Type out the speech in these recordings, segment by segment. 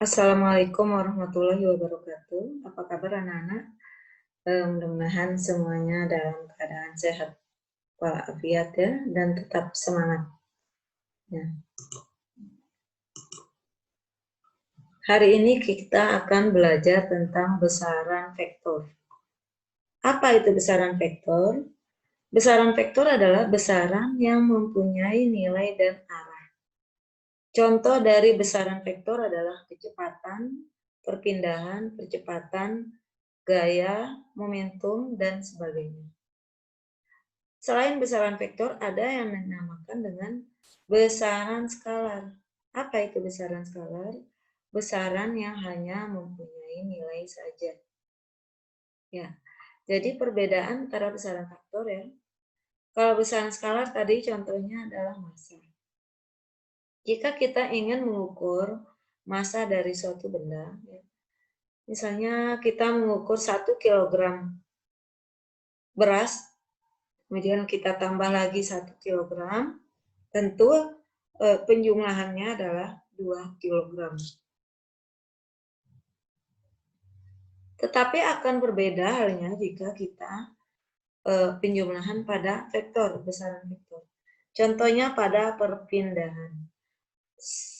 Assalamualaikum warahmatullahi wabarakatuh. Apa kabar anak-anak? Mudah-mudahan semuanya dalam keadaan sehat walafiat ya, dan tetap semangat. Ya. Hari ini kita akan belajar tentang besaran vektor. Apa itu besaran vektor? Besaran vektor adalah besaran yang mempunyai nilai dan arah. Contoh dari besaran vektor adalah kecepatan, perpindahan, percepatan, gaya, momentum, dan sebagainya. Selain besaran vektor, ada yang dinamakan dengan besaran skalar. Apa itu besaran skalar? Besaran yang hanya mempunyai nilai saja. Ya, jadi perbedaan antara besaran vektor ya. Kalau besaran skalar tadi contohnya adalah massa. Jika kita ingin mengukur massa dari suatu benda, ya, misalnya kita mengukur 1 kilogram beras, kemudian kita tambah lagi 1 kilogram, tentu penjumlahannya adalah 2 kilogram. Tetapi akan berbeda halnya jika kita penjumlahan pada vektor, besaran vektor. Contohnya pada perpindahan.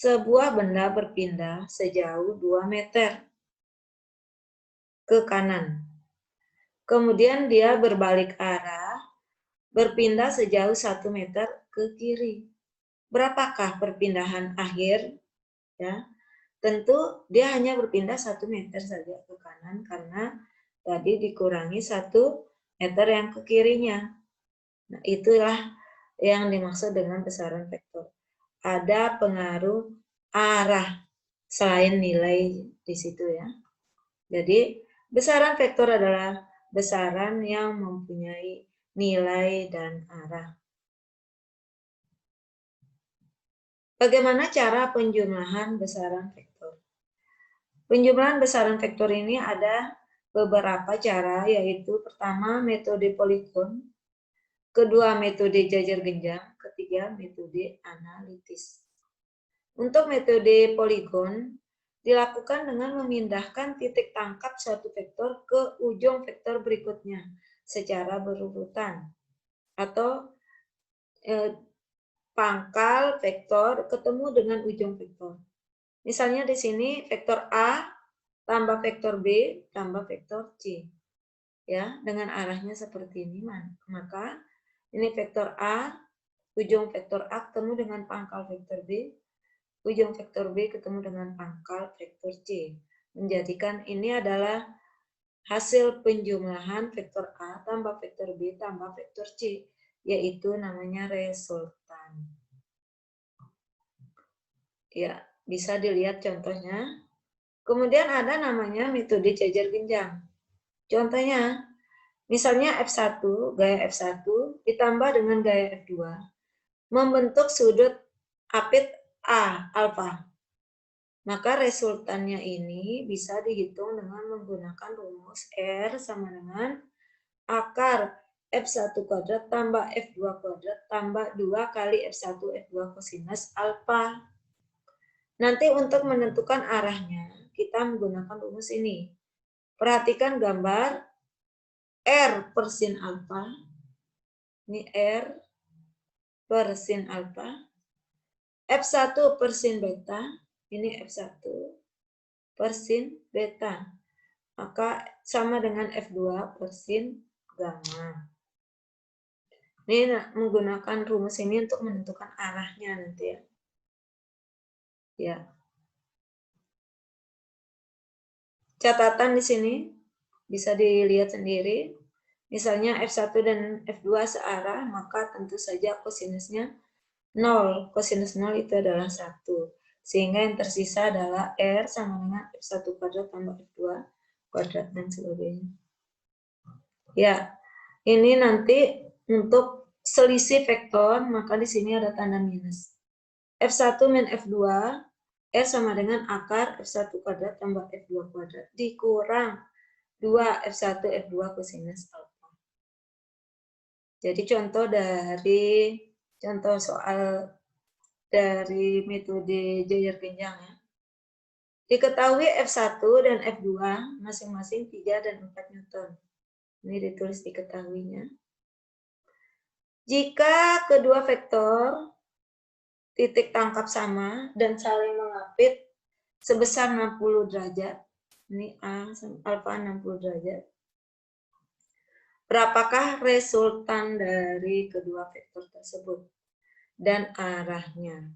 Sebuah benda berpindah sejauh 2 meter ke kanan. Kemudian dia berbalik arah, berpindah sejauh 1 meter ke kiri. Berapakah perpindahan akhir? Ya, tentu dia hanya berpindah 1 meter saja ke kanan karena tadi dikurangi 1 meter yang ke kirinya. Nah, itulah yang dimaksud dengan besaran vektor. Ada pengaruh arah selain nilai di situ ya. Jadi, besaran vektor adalah besaran yang mempunyai nilai dan arah. Bagaimana cara penjumlahan besaran vektor? Penjumlahan besaran vektor ini ada beberapa cara, yaitu pertama metode poligon, kedua metode jajar genjang, ketiga metode analitis. Untuk metode poligon dilakukan dengan memindahkan titik tangkap suatu vektor ke ujung vektor berikutnya secara berurutan, atau pangkal vektor ketemu dengan ujung vektor. Misalnya di sini vektor A tambah vektor B tambah vektor C. Ya, dengan arahnya seperti ini, maka ini vektor A, ujung vektor A ketemu dengan pangkal vektor B, ujung vektor B ketemu dengan pangkal vektor C. Menjadikan ini adalah hasil penjumlahan vektor A tambah vektor B tambah vektor C, yaitu namanya resultan. Ya, bisa dilihat contohnya. Kemudian ada namanya metode jajar genjang. Contohnya, misalnya F1, gaya F1 ditambah dengan gaya F2, membentuk sudut apit A, alfa. Maka resultannya ini bisa dihitung dengan menggunakan rumus R sama dengan akar F1 kuadrat tambah F2 kuadrat tambah 2 kali F1 F2 kosinus alfa. Nanti untuk menentukan arahnya, kita menggunakan rumus ini. Perhatikan gambar R per sin alfa. Ini R per sin alfa. F1 per sin beta. Ini F1 per sin beta. Maka sama dengan F2 per sin gamma. Ini menggunakan rumus ini untuk menentukan arahnya nanti ya. Ya. Catatan di sini bisa dilihat sendiri. Misalnya F1 dan F2 searah, maka tentu saja kosinusnya 0. Kosinus 0 itu adalah 1. Sehingga yang tersisa adalah R sama dengan F1 kuadrat tambah F2 kuadrat dan sebagainya. Ya, ini nanti untuk selisih vektor, maka di sini ada tanda minus. F1 min F2, R sama dengan akar F1 kuadrat tambah F2 kuadrat dikurang 2 F1 F2 kosinus alfa. Jadi contoh soal dari metode jajar genjang ya. Diketahui F1 dan F2 masing-masing 3 dan 4 Newton. Ini ditulis diketahuinya. Jika kedua vektor titik tangkap sama dan saling mengapit sebesar 60 derajat, ini alfa 60 derajat, berapakah resultan dari kedua vektor tersebut dan arahnya?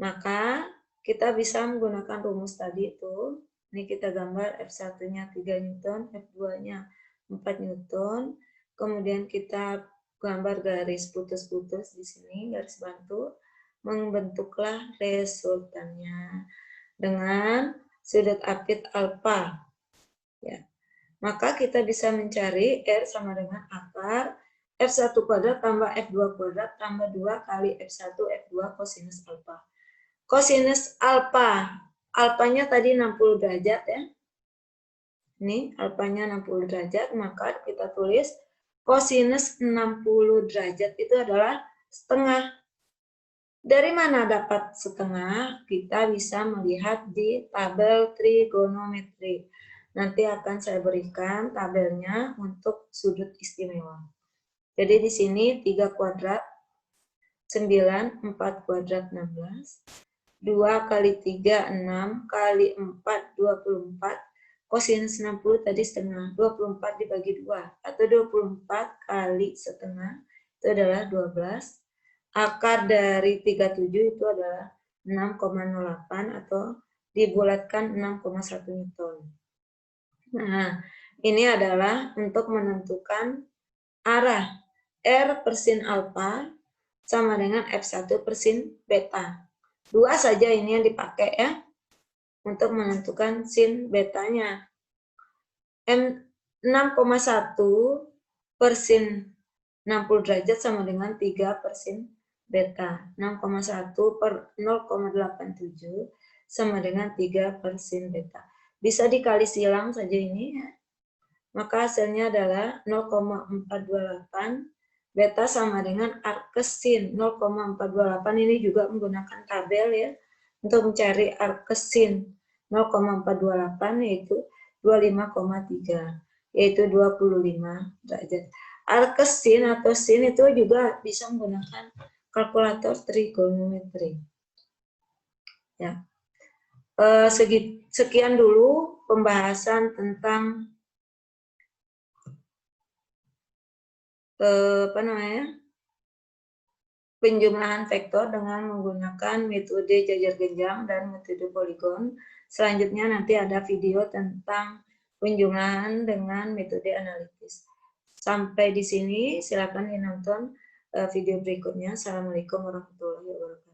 Maka kita bisa menggunakan rumus tadi itu. Ini kita gambar F1-nya 3 Newton, F2-nya 4 Newton. Kemudian kita gambar garis putus-putus di sini, garis bantu. Membentuklah resultannya dengan sudut apit alfa. Ya. Maka kita bisa mencari R sama dengan akar F1 kuadrat tambah F2 kuadrat tambah 2 kali F1 F2 kosinus alfa. Kosinus alfa, alfanya tadi 60 derajat ya. Ini alfanya 60 derajat, maka kita tulis kosinus 60 derajat itu adalah setengah. Dari mana dapat setengah? Kita bisa melihat di tabel trigonometri. Nanti akan saya berikan tabelnya untuk sudut istimewa. Jadi di sini 3 kuadrat 9, 4 kuadrat 16, 2 kali 3 6, kali 4 24, kosinus 60 tadi setengah, 24 dibagi 2, atau 24 kali setengah, itu adalah 12. Akar dari 37 itu adalah 6,08 atau dibulatkan 6,1 Newton. Nah, ini adalah untuk menentukan arah R per sin alfa sama dengan F1 per sin beta. 2 saja ini yang dipakai ya untuk menentukan sin betanya. 6,1 per sin 60 derajat sama dengan 3 per sin beta. 6,1 per 0,87 sama dengan 3 per sin beta. Bisa dikali silang saja ini ya. Maka hasilnya adalah 0,428. Beta sama dengan arcsin 0,428. Ini juga menggunakan tabel ya. Untuk mencari arcsin 0,428 yaitu 25,3. Yaitu 25 derajat. Arcsin atau sin itu juga bisa menggunakan kalkulator trigonometri. Ya. Sekian dulu pembahasan tentang penjumlahan vektor dengan menggunakan metode jajar genjang dan metode poligon. Selanjutnya nanti ada video tentang penjumlahan dengan metode analitis. Sampai di sini, silakan ditonton video berikutnya. Assalamualaikum warahmatullahi wabarakatuh.